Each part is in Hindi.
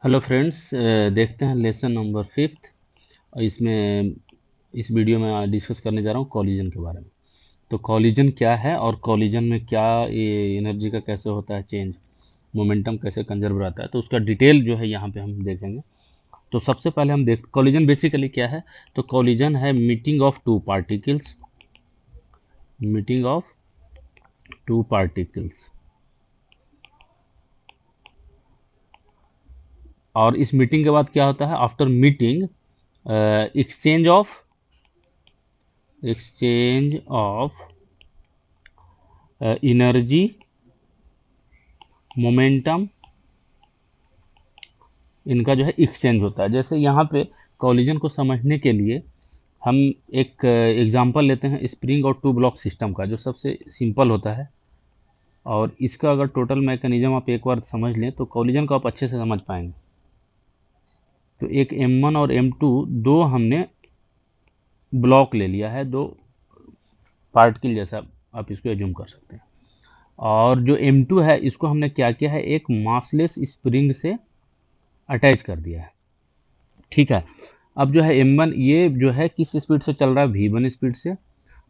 हेलो फ्रेंड्स, देखते हैं लेसन नंबर 5th। इसमें इस वीडियो में डिस्कस करने जा रहा हूँ कॉलिजन के बारे में। तो कॉलिजन क्या है और कॉलिजन में क्या ये एनर्जी का कैसे होता है चेंज, मोमेंटम कैसे कंजर्व रहता है, तो उसका डिटेल जो है यहाँ पे हम देखेंगे। तो सबसे पहले हम देख कॉलिजन बेसिकली क्या है। तो कॉलिजन है मीटिंग ऑफ टू पार्टिकल्स। और इस मीटिंग के बाद क्या होता है, after meeting exchange of energy, momentum, इनका जो है एक्सचेंज होता है। जैसे यहाँ पे कॉलिजन को समझने के लिए हम एक एग्जांपल लेते हैं स्प्रिंग और टू ब्लॉक सिस्टम का, जो सबसे सिंपल होता है। और इसका अगर टोटल मैकेनिज्म आप एक बार समझ लें तो कॉलिजन को आप अच्छे से समझ पाएंगे। तो एक M1 और M2 दो हमने ब्लॉक ले लिया है, दो पार्टिकल जैसा आप इसको एज्यूम कर सकते हैं। और जो M2 है इसको हमने क्या किया है, एक मासलेस स्प्रिंग से अटैच कर दिया है। ठीक है। अब जो है M1 ये जो है किस स्पीड से चल रहा है, V1 स्पीड से,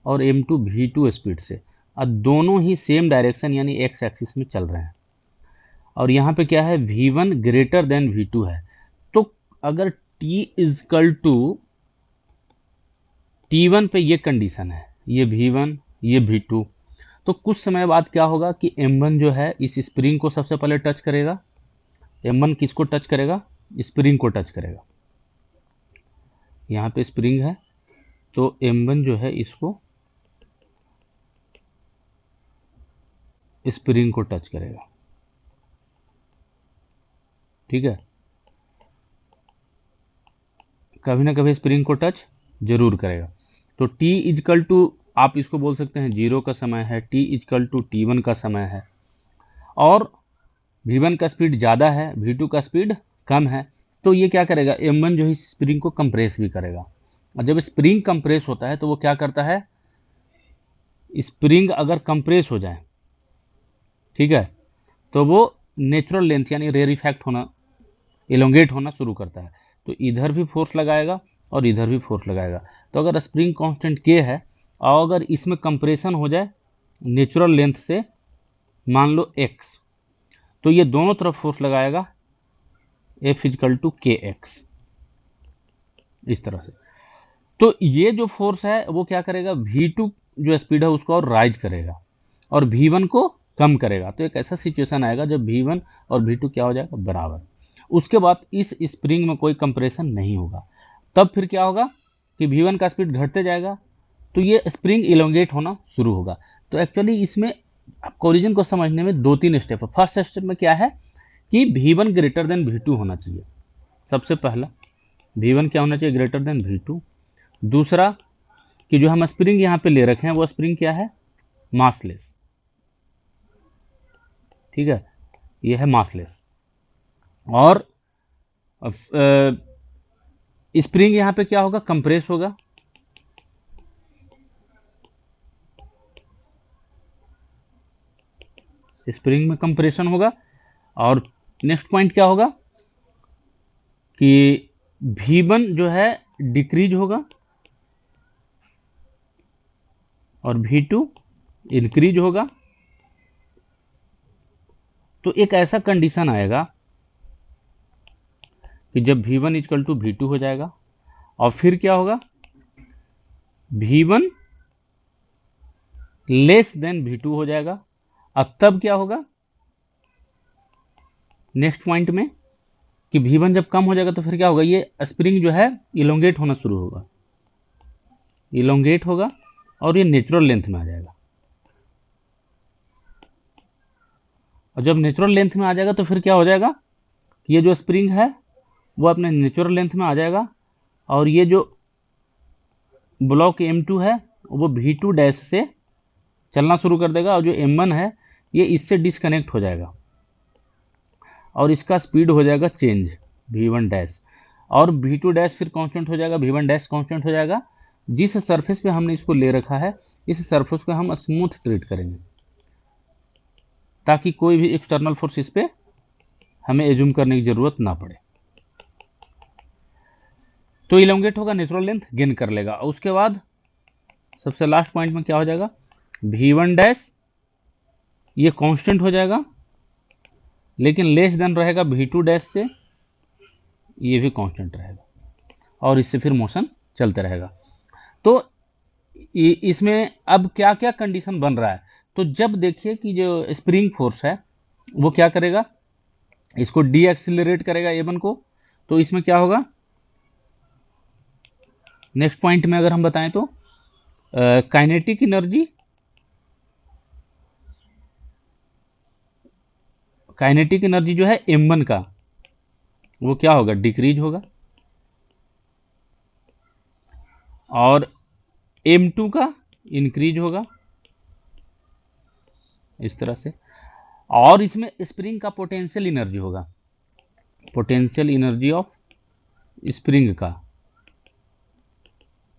और M2 V2 स्पीड से। और दोनों ही सेम डायरेक्शन यानी एक्स एक्सिस में चल रहे हैं। और यहाँ पे क्या है, V1 ग्रेटर देन V2 है। तो अगर T इजकल टू T1 पे ये कंडीशन है, ये V1 ये V2, तो कुछ समय बाद क्या होगा कि M1 जो है इस स्प्रिंग को सबसे पहले टच करेगा। M1 किसको टच करेगा, स्प्रिंग को टच करेगा। यहाँ पे स्प्रिंग है तो M1 जो है इसको स्प्रिंग को टच करेगा। ठीक है, कभी ना कभी स्प्रिंग को टच जरूर करेगा। तो T इजकल टू, आप इसको बोल सकते हैं 0 का समय है, T इजकल टू T1 का समय है। और V1 का स्पीड ज़्यादा है, V2 का स्पीड कम है। तो ये क्या करेगा, M1 जो है स्प्रिंग को कंप्रेस भी करेगा। और जब स्प्रिंग कंप्रेस होता है तो वो क्या करता है, स्प्रिंग अगर कंप्रेस हो जाए, ठीक है, तो वो नेचुरल लेंथ यानी रेरिफैक्ट होना, इलोंगेट होना शुरू करता है। तो इधर भी फोर्स लगाएगा और इधर भी फोर्स लगाएगा। तो अगर स्प्रिंग कांस्टेंट K है और अगर इसमें कंप्रेशन हो जाए नेचुरल लेंथ से, मान लो x, तो ये दोनों तरफ फोर्स लगाएगा F इजकल टू KX, इस तरह से। तो ये जो फोर्स है वो क्या करेगा, V2 जो स्पीड है उसको और राइज करेगा और V1 को कम करेगा। तो एक ऐसा सिचुएशन आएगा जब V1 और V2 क्या हो जाएगा, बराबर। उसके बाद इस स्प्रिंग में कोई कंप्रेशन नहीं होगा। तब फिर क्या होगा कि V1 का स्पीड घटते जाएगा तो ये स्प्रिंग इलोंगेट होना शुरू होगा। तो एक्चुअली इसमें कोलिजन को समझने में 2-3 स्टेप है। फर्स्ट स्टेप में क्या है कि V1 ग्रेटर देन V2 होना चाहिए। सबसे पहला V1 क्या होना चाहिए, ग्रेटर देन V2। दूसरा कि जो हम स्प्रिंग यहाँ पे ले रखे हैं वो स्प्रिंग क्या है, मासलेस। ठीक है, ये है मासलेस। और स्प्रिंग यहाँ पे क्या होगा, कंप्रेस होगा। स्प्रिंग में कंप्रेशन होगा। और नेक्स्ट पॉइंट क्या होगा कि V1 जो है डिक्रीज होगा और V2 इंक्रीज होगा। तो एक ऐसा कंडीशन आएगा कि जब V1 इक्वल टू V2 हो जाएगा और फिर क्या होगा, V1 लेस देन V2 हो जाएगा। अब तब क्या होगा नेक्स्ट पॉइंट में कि V1 जब कम हो जाएगा तो फिर क्या होगा, ये स्प्रिंग जो है इलोंगेट होना शुरू होगा, इलोंगेट होगा और ये नेचुरल लेंथ में आ जाएगा। और जब नेचुरल लेंथ में आ जाएगा तो फिर क्या हो जाएगा कि ये जो स्प्रिंग है वो अपने नेचुरल लेंथ में आ जाएगा और ये जो ब्लॉक M2 है वो V2 डैश से चलना शुरू कर देगा और जो M1 है ये इससे डिस्कनेक्ट हो जाएगा और इसका स्पीड हो जाएगा चेंज V1 डैश। और V2 डैश फिर कांस्टेंट हो जाएगा, V1 डैश कांस्टेंट हो जाएगा। जिस सरफेस पे हमने इसको ले रखा है इस सरफेस को हम स्मूथ ट्रीट करेंगे ताकि कोई भी एक्सटर्नल फोर्स इस पे हमें एज्यूम करने की जरूरत ना पड़े। तो इलोंगेट होगा, नेचुरल लेंथ गेन कर लेगा। और उसके बाद सबसे लास्ट पॉइंट में क्या हो जाएगा, v1 डैश ये कांस्टेंट हो जाएगा, लेकिन लेस देन रहेगा v2 डैश से, ये भी कांस्टेंट रहेगा, और इससे फिर मोशन चलते रहेगा। तो इसमें अब क्या क्या कंडीशन बन रहा है, तो जब देखिए कि जो स्प्रिंग फोर्स है वो क्या करेगा, इसको डी एक्सिलरेट करेगा A1 को, तो इसमें क्या होगा, नेक्स्ट पॉइंट में अगर हम बताएं तो काइनेटिक एनर्जी जो है M1 का वो क्या होगा, डिक्रीज होगा, और M2 का इंक्रीज होगा इस तरह से। और इसमें स्प्रिंग का पोटेंशियल एनर्जी होगा, पोटेंशियल एनर्जी ऑफ स्प्रिंग का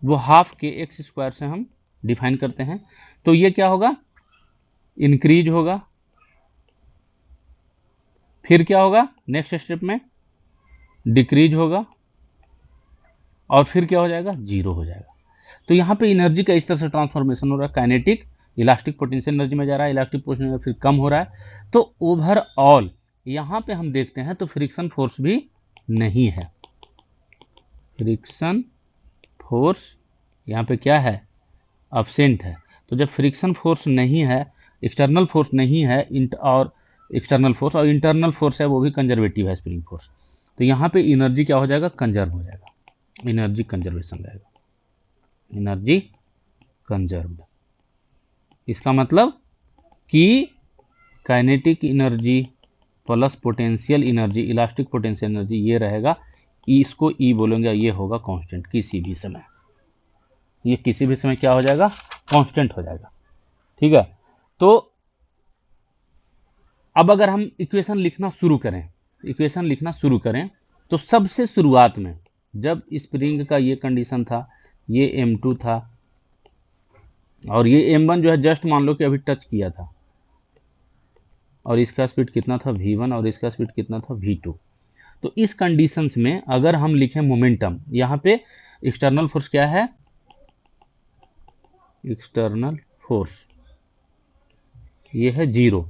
वो हाफ के एक्स स्क्वायर से हम डिफाइन करते हैं। तो ये क्या होगा, इंक्रीज होगा, फिर क्या होगा नेक्स्ट स्टेप में, डिक्रीज होगा, और फिर क्या हो जाएगा, जीरो हो जाएगा। तो यहाँ पे एनर्जी का इस तरह से ट्रांसफॉर्मेशन हो रहा है, काइनेटिक इलास्टिक पोटेंशियल एनर्जी में जा रहा है, इलास्टिक पोटेंशियल फिर कम हो रहा है। तो ओवरऑल यहाँ पे हम देखते हैं तो फ्रिक्शन फोर्स भी नहीं है, फ्रिक्शन फोर्स यहाँ पे क्या है, अब्सेंट है। तो जब फ्रिक्शन फोर्स नहीं है, एक्सटर्नल फोर्स नहीं है, और एक्सटर्नल फोर्स और इंटरनल फोर्स है वो भी कंजर्वेटिव है स्प्रिंग फोर्स, तो यहाँ पे एनर्जी क्या हो जाएगा, कंजर्व हो जाएगा, एनर्जी कंजर्वेशन रहेगा, एनर्जी कंजर्व्ड। इसका मतलब कि kinetic energy plus potential energy, elastic potential energy ये रहेगा, इसको ई बोलेंगे, ये होगा कांस्टेंट किसी भी समय, ये किसी भी समय क्या हो जाएगा, कांस्टेंट हो जाएगा। ठीक है, तो अब अगर हम इक्वेशन लिखना शुरू करें, तो सबसे शुरुआत में जब स्प्रिंग का ये कंडीशन था, ये M2 था, और ये M1 जो है जस्ट मान लो कि अभी टच किया था, और इसका स्पीड कितना था v1, और इसका स्पीड कितना था v2। तो इस कंडीशंस में अगर हम लिखें मोमेंटम, यहाँ पे एक्सटर्नल फोर्स क्या है, एक्सटर्नल फोर्स ये है 0,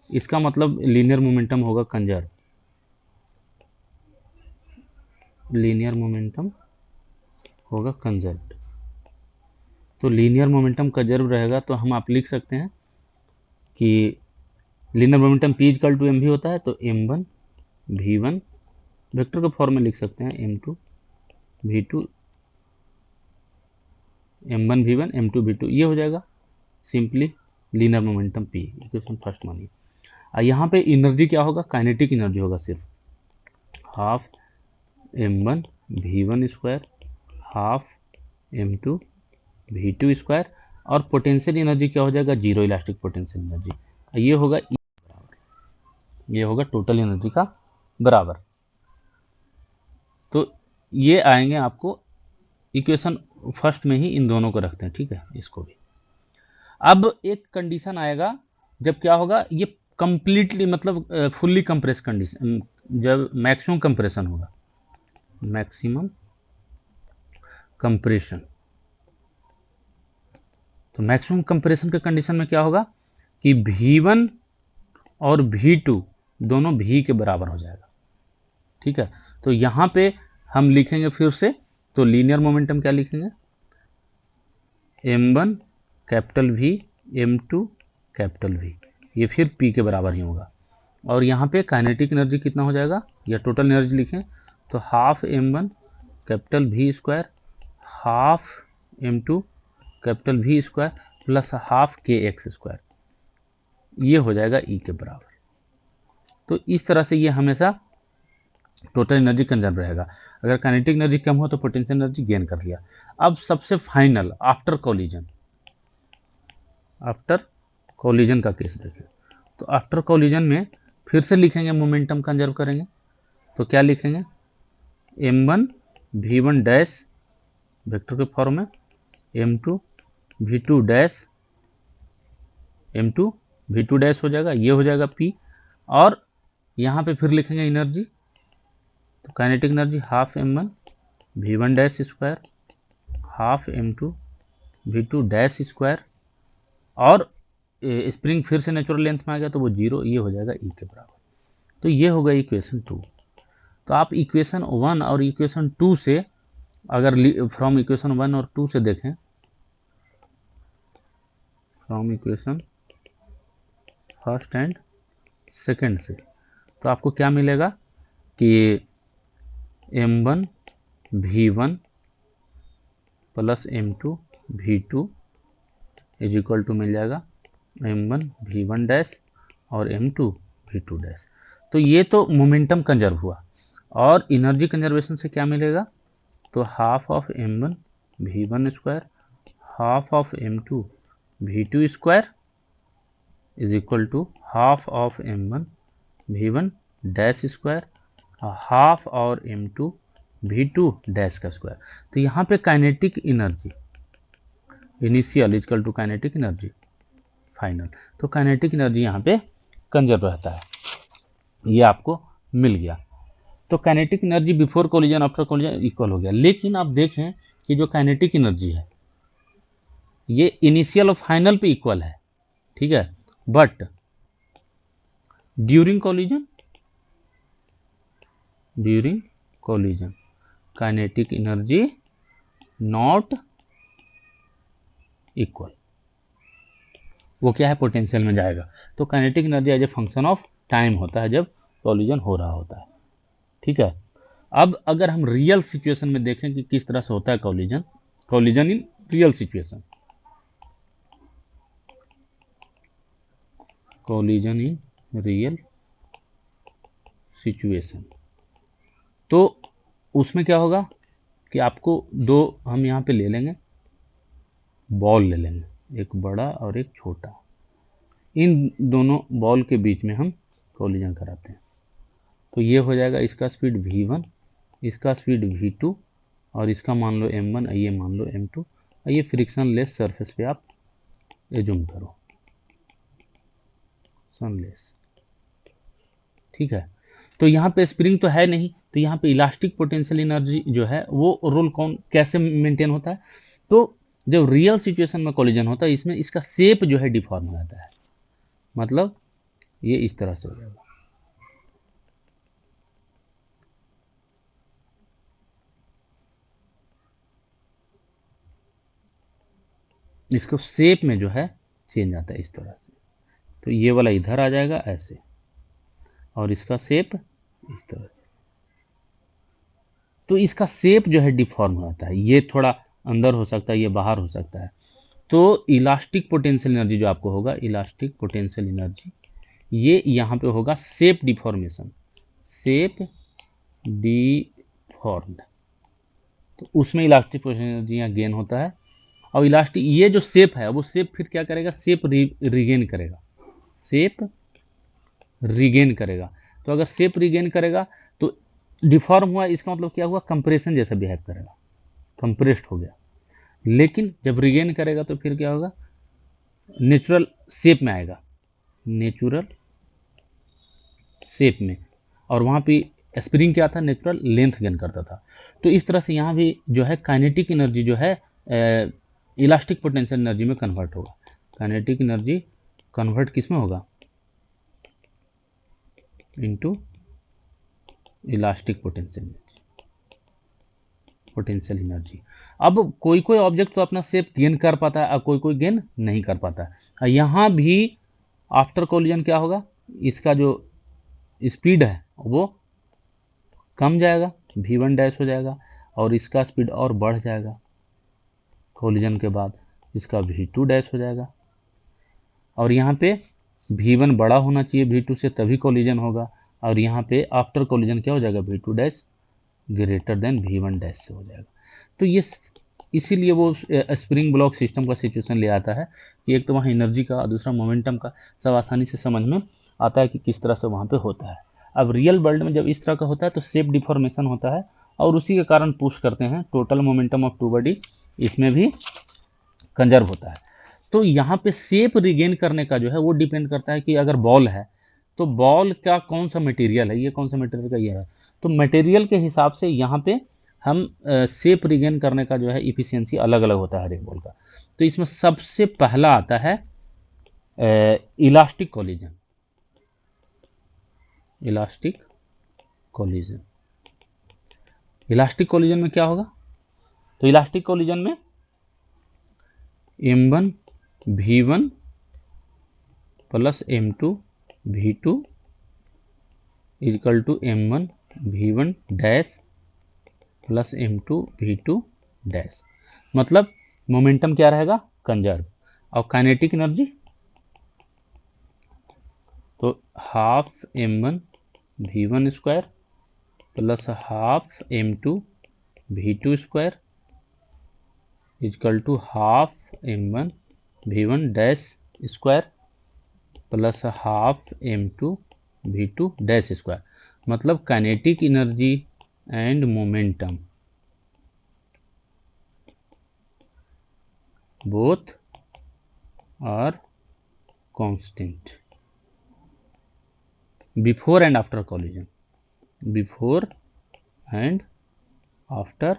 इसका मतलब लीनियर मोमेंटम होगा कंजर्व, लीनियर मोमेंटम होगा कंजर्व। तो लीनियर मोमेंटम कंजर्व रहेगा, तो हम आप लिख सकते हैं कि linear momentum P equal to mv होता है, तो m1 v1 वेक्टर के फॉर्म में लिख सकते हैं, m2 v2 m1 v1 m2 v2, ये हो जाएगा simply linear momentum P, equation first मानिए। यहाँ पे एनर्जी क्या होगा, काइनेटिक एनर्जी होगा सिर्फ half m1 v1 square half m2 v2 square, और पोटेंशियल एनर्जी क्या हो जाएगा, जीरो, इलास्टिक पोटेंशियल एनर्जी, ये होगा E बराबर, ये होगा टोटल एनर्जी का बराबर। तो ये आएंगे आपको इक्वेशन फर्स्ट में ही, इन दोनों को रखते हैं, ठीक है, इसको भी। अब एक कंडीशन आएगा जब क्या होगा, ये कंप्लीटली मतलब फुल्ली कंप्रेस कंडीशन, जब मैक्सिमम कंप्रेशन होगा, मैक्सिमम कंप्रेशन। तो मैक्सिमम कंप्रेशन के कंडीशन में क्या होगा कि v1 और v2 दोनों v के बराबर हो जाएगा। ठीक है, तो यहां पे हम लिखेंगे फिर से, तो लीनियर मोमेंटम क्या लिखेंगे, m1 capital V, m2 capital V, ये फिर P के बराबर ही होगा। और यहाँ पे काइनेटिक एनर्जी कितना हो जाएगा, या टोटल एनर्जी लिखें तो half m1 capital V square half m2 capital V square plus half kx square, ये हो जाएगा E के बराबर। तो इस तरह से ये हमेशा टोटल एनर्जी कंजर्व रहेगा। अगर काइनेटिक एनर्जी कम हो तो पोटेंशियल एनर्जी गेन कर लिया। अब सबसे फाइनल आफ्टर कॉलिजन का केस देखिए। तो आफ्टर कॉलिजन में फिर से लिखेंगे, मोमेंटम कंजर्व करेंगे, तो क्या लिखेंगे, m1 v1 डैश वेक्टर के फॉर्म में, m2 v2 dash, m2 v2 dash हो जाएगा, ये हो जाएगा P। और यहाँ पे फिर लिखेंगे एनर्जी, तो kinetic energy half m1 V1 dash square half M2 V2 dash square, और स्प्रिंग फिर से नेचुरल लेंथ में आ गया तो वो 0, ये हो जाएगा E के बराबर। तो ये होगा इक्वेशन 2। तो आप इक्वेशन 1 और इक्वेशन 2 से, अगर फ्रॉम इक्वेशन 1 और 2 से देखें, from equation first and second से, तो आपको क्या मिलेगा कि M1 V1 plus M2 V2 is equal to मिल जाएगा M1 V1 डैश और M2 V2 डैश। तो ये तो मोमेंटम कंजर्व हुआ, और एनर्जी कंजर्वेशन से क्या मिलेगा, तो half of M1 V1 square half of M2 V2 square is equal to half of M1 V1 dash square half और M2 V2 डैश का स्क्वायर। तो यहाँ पे kinetic energy initial equal to kinetic energy final, तो काइनेटिक एनर्जी यहाँ पे कंजर्व रहता है, ये आपको मिल गया। तो kinetic energy before collision after collision equal हो गया। लेकिन आप देखें कि जो काइनेटिक एनर्जी है ये इनिशियल और फाइनल पे इक्वल है, ठीक है, but during collision kinetic energy not equal, वो क्या है, पोटेंशियल में जाएगा। तो kinetic energy as a function of time होता है जब कोलिजन हो रहा होता है, ठीक है। अब अगर हम रियल सिचुएशन में देखें कि किस तरह से होता है collision in real situation, collision in real situation, तो उसमें क्या होगा कि आपको दो, हम यहाँ पे ले लेंगे बॉल ले लेंगे, एक बड़ा और एक छोटा, इन दोनों बॉल के बीच में हम कोलिजन कराते हैं। तो ये हो जाएगा, इसका स्पीड V1, इसका स्पीड V2, और इसका मान लो M1, ये मान लो M2। ये फ्रिक्शन लेस सरफेस पे आप एज्यूम करो, सनलेस, ठीक है। तो यहाँ पे स्प्रिंग तो है नहीं, तो यहाँ पे इलास्टिक पोटेंशियल एनर्जी जो है वो रोल कैसे मेंटेन होता है, तो जब रियल सिचुएशन में कोलिजन होता है इसमें इसका शेप जो है डिफॉर्म हो जाता है, मतलब ये इस तरह से हो जाएगा, इसको शेप में जो है चेंज आता है इस तरह से। तो ये वाला इधर आ जाएगा ऐसे, और इसका शेप इस तरह से, तो इसका शेप जो है डिफॉर्म हो जाता है, ये थोड़ा अंदर हो सकता है, ये बाहर हो सकता है। तो इलास्टिक पोटेंशियल एनर्जी जो आपको होगा, इलास्टिक पोटेंशियल एनर्जी, ये यहाँ पे होगा शेप डिफॉर्मेशन, शेप डिफॉर्म्ड, तो उसमें इलास्टिक पोटेंशियल एनर्जी यहाँ गेन होता है। और इलास्टिक ये जो शेप है वो शेप फिर क्या करेगा, शेप रिगेन करेगा, शेप रिगेन करेगा। तो अगर शेप रिगेन करेगा तो डिफॉर्म हुआ, इसका मतलब क्या हुआ, कंप्रेशन जैसा बिहेव करेगा, कंप्रेस्ड हो गया। लेकिन जब रिगेन करेगा तो फिर क्या होगा, नेचुरल शेप में आएगा, नेचुरल शेप में, और वहाँ पे स्प्रिंग क्या था, नेचुरल लेंथ गेन करता था। तो इस तरह से यहाँ भी जो है काइनेटिक एनर्जी जो है इलास्टिक पोटेंशियल एनर्जी में कन्वर्ट होगा। काइनेटिक एनर्जी कन्वर्ट किस में होगा, इनटू इलास्टिक पोटेंशियल एनर्जी। अब कोई कोई ऑब्जेक्ट तो अपना शेप गेन कर पाता है और कोई कोई गेन नहीं कर पाता है। यहाँ भी आफ्टर कोलिजन क्या होगा, इसका जो स्पीड है वो कम जाएगा, V1 डैश हो जाएगा, और इसका स्पीड और बढ़ जाएगा कोलिजन के बाद, इसका V2 डैश हो जाएगा। और यहाँ पे V1 बड़ा होना चाहिए V2 से, तभी कोलिजन होगा, और यहाँ पे आफ्टर कोलिजन क्या हो जाएगा, V2 dash greater than V1 dash से हो जाएगा। तो ये इसीलिए वो स्प्रिंग ब्लॉक सिस्टम का सिचुएशन ले आता है कि एक तो वहाँ एनर्जी का, दूसरा मोमेंटम का, सब आसानी से समझ में आता है कि किस तरह से वहाँ पे होता है। अब रियल वर्ल्ड में जब इस तरह का होता है तो शेप डिफॉर्मेशन होता है, और उसी के कारण पुश करते हैं, total momentum of two body इसमें भी कंजर्व होता है। तो यहाँ पे शेप रिगेन करने का जो है वो डिपेंड करता है कि अगर बॉल है तो बॉल का कौन सा मटेरियल है, ये कौन सा मटेरियल का ये है, तो मटेरियल के हिसाब से यहाँ पे हम शेप रिगेन करने का जो है इफिशियंसी अलग अलग होता है हर एक बॉल का। तो इसमें सबसे पहला आता है elastic collision. Elastic collision, elastic collision में क्या होगा? तो इलास्टिक कोलिजन में m1 v1 plus m2 v2 equal to m1 v1 dash plus m2 v2 dash. मतलब मोमेंटम क्या रहेगा? कंजर्व। और काइनेटिक एनर्जी तो half m1 v1 square plus half m2 v2 square equal to half m1 v1 dash square plus half m2 v2 dash square. मतलब kinetic energy and momentum both are constant before and after collision, before and after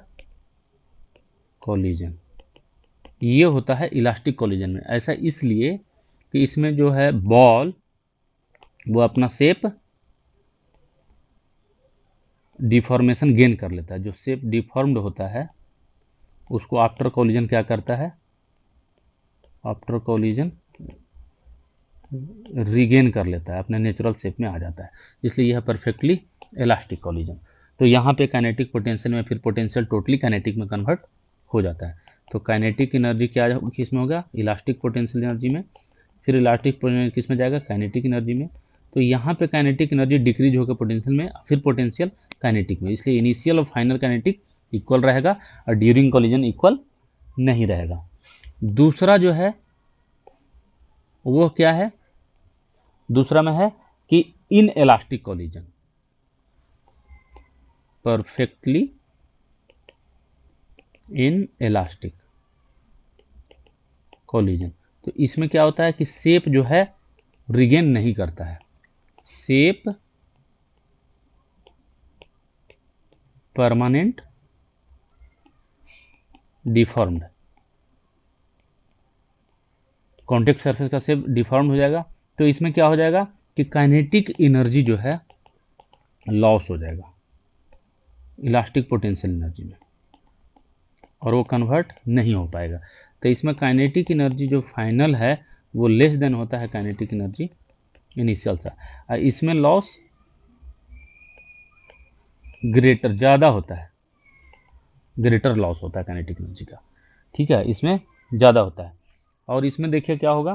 collision. ये होता है इलास्टिक कोलिजन में। ऐसा इसलिए कि इसमें जो है बॉल वो अपना शेप डिफॉर्मेशन गेन कर लेता है। जो शेप डिफॉर्म्ड होता है उसको आफ्टर कोलिजन क्या करता है? आफ्टर कोलिजन रिगेन कर लेता है, अपने नेचुरल शेप में आ जाता है। इसलिए यह परफेक्टली इलास्टिक कोलिजन। तो यहाँ पे काइनेटिक पोटेंशियल में फिर पोटेंशियल टोटली काइनेटिक में कन्वर्ट हो जाता है। तो काइनेटिक एनर्जी क्या किस में होगा? इलास्टिक पोटेंशियल एनर्जी में। फिर इलास्टिक किस में जाएगा? काइनेटिक एनर्जी में। तो यहाँ पे काइनेटिक एनर्जी डिक्रीज होकर पोटेंशियल में, फिर पोटेंशियल काइनेटिक में। इसलिए इनिशियल और फाइनल काइनेटिक इक्वल रहेगा और ड्यूरिंग कोलिजन इक्वल नहीं रहेगा। दूसरा जो है वो क्या है? दूसरा में है कि in elastic collision, perfectly in elastic collision. तो इसमें क्या होता है कि शेप जो है रिगेन नहीं करता है, shape permanent deformed, contact surface का शेप डिफॉर्म हो जाएगा। तो इसमें क्या हो जाएगा कि काइनेटिक एनर्जी जो है लॉस हो जाएगा इलास्टिक पोटेंशियल एनर्जी में और वो कन्वर्ट नहीं हो पाएगा। तो इसमें काइनेटिक एनर्जी जो फाइनल है वो लेस देन होता है काइनेटिक एनर्जी इनिशियल सा। इसमें लॉस ग्रेटर ज़्यादा होता है, ग्रेटर लॉस होता है काइनेटिक एनर्जी का। ठीक है, इसमें ज़्यादा होता है। और इसमें देखिए क्या होगा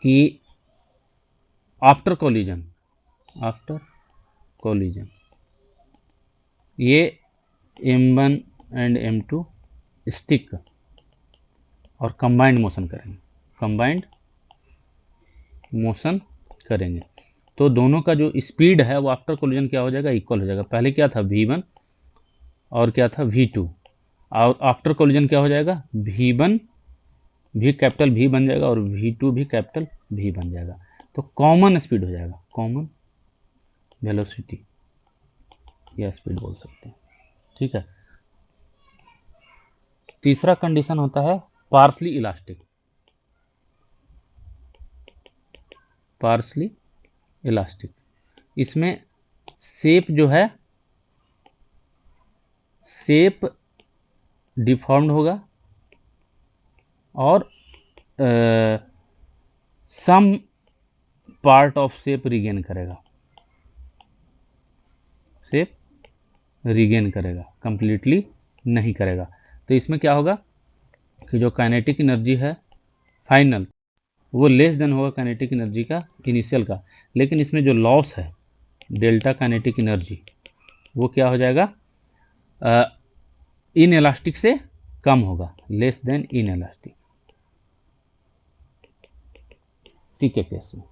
कि आफ्टर कोलिजन, आफ्टर कोलिजन ये m1 एंड m2 स्टिक और कंबाइंड मोशन करेंगे, कंबाइंड मोशन करेंगे। तो दोनों का जो स्पीड है वो आफ्टर कोलिजन क्या हो जाएगा? इक्वल हो जाएगा। पहले क्या था? v1 और क्या था? v2। और आफ्टर कोलिजन क्या हो जाएगा? v1 भी कैपिटल V बन जाएगा और v2 भी कैपिटल V बन जाएगा। तो कॉमन स्पीड हो जाएगा, कॉमन वेलोसिटी या स्पीड बोल सकते हैं। ठीक है। तीसरा कंडीशन होता है पार्शली इलास्टिक, पार्शली इलास्टिक। इसमें शेप जो है शेप डिफॉर्म्ड होगा और some part of shape regain करेगा, शेप रिगेन करेगा, कंप्लीटली नहीं करेगा। तो इसमें क्या होगा कि जो काइनेटिक एनर्जी है फाइनल वो लेस देन होगा काइनेटिक एनर्जी का इनिशियल का। लेकिन इसमें जो लॉस है डेल्टा काइनेटिक एनर्जी वो क्या हो जाएगा? इन इलास्टिक से कम होगा, लेस देन इन इलास्टिक। ठीक है केस में।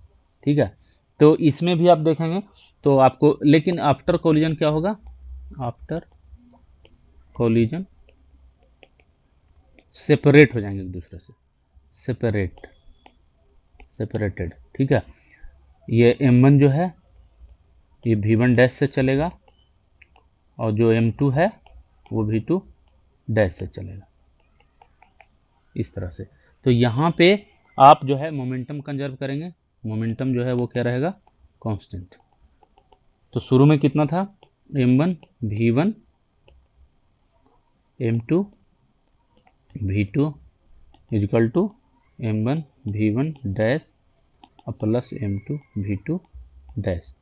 ठीक है, तो इसमें भी आप देखेंगे तो आपको, लेकिन आफ्टर कोलिजन क्या होगा? आफ्टर कोलिजन सेपरेट हो जाएंगे एक दूसरे से, सेपरेटेड। ठीक है, ये m1 जो है ये v1 डैश से चलेगा और जो m2 है वो V2 डैश से चलेगा, इस तरह से। तो यहाँ पे आप जो है मोमेंटम कंजर्व करेंगे, मोमेंटम जो है वो क्या रहेगा, कांस्टेंट। तो शुरू में कितना था, m1 v1 m2 v2 equal to m1 v1 dash plus m2 v2 dash,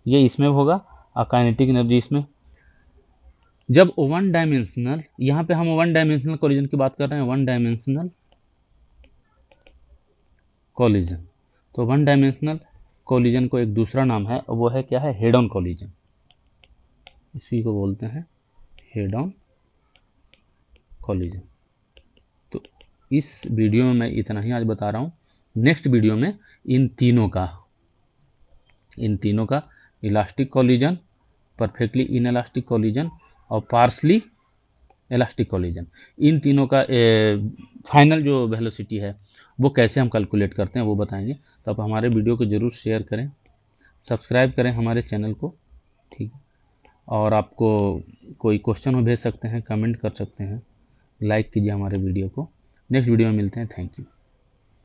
ये इसमें होगा। काइनेटिक एनर्जी इसमें, जब वन डायमेंशनल, यहाँ पे हम वन डायमेंशनल कोलिजन की बात कर रहे हैं, वन डायमेंशनल कोलिजन। तो वन डायमेंशनल कोलिजन को एक दूसरा नाम है, वो है क्या है, हेड ऑन कोलिजन, इसी को बोलते हैं हेड ऑन कोलिजन। तो इस वीडियो में मैं इतना ही आज बता रहा हूँ। नेक्स्ट वीडियो में इन तीनों का elastic collision, perfectly inelastic collision और पार्शली इलास्टिक कोलिजन, इन तीनों का फाइनल जो वेलोसिटी है वो कैसे हम कैलकुलेट करते हैं वो बताएंगे। तो आप हमारे वीडियो को ज़रूर शेयर करें, सब्सक्राइब करें हमारे चैनल को, ठीक है। और आपको कोई क्वेश्चन हो भेज सकते हैं, कमेंट कर सकते हैं, लाइक कीजिए हमारे वीडियो को। नेक्स्ट वीडियो में मिलते हैं, थैंक यू।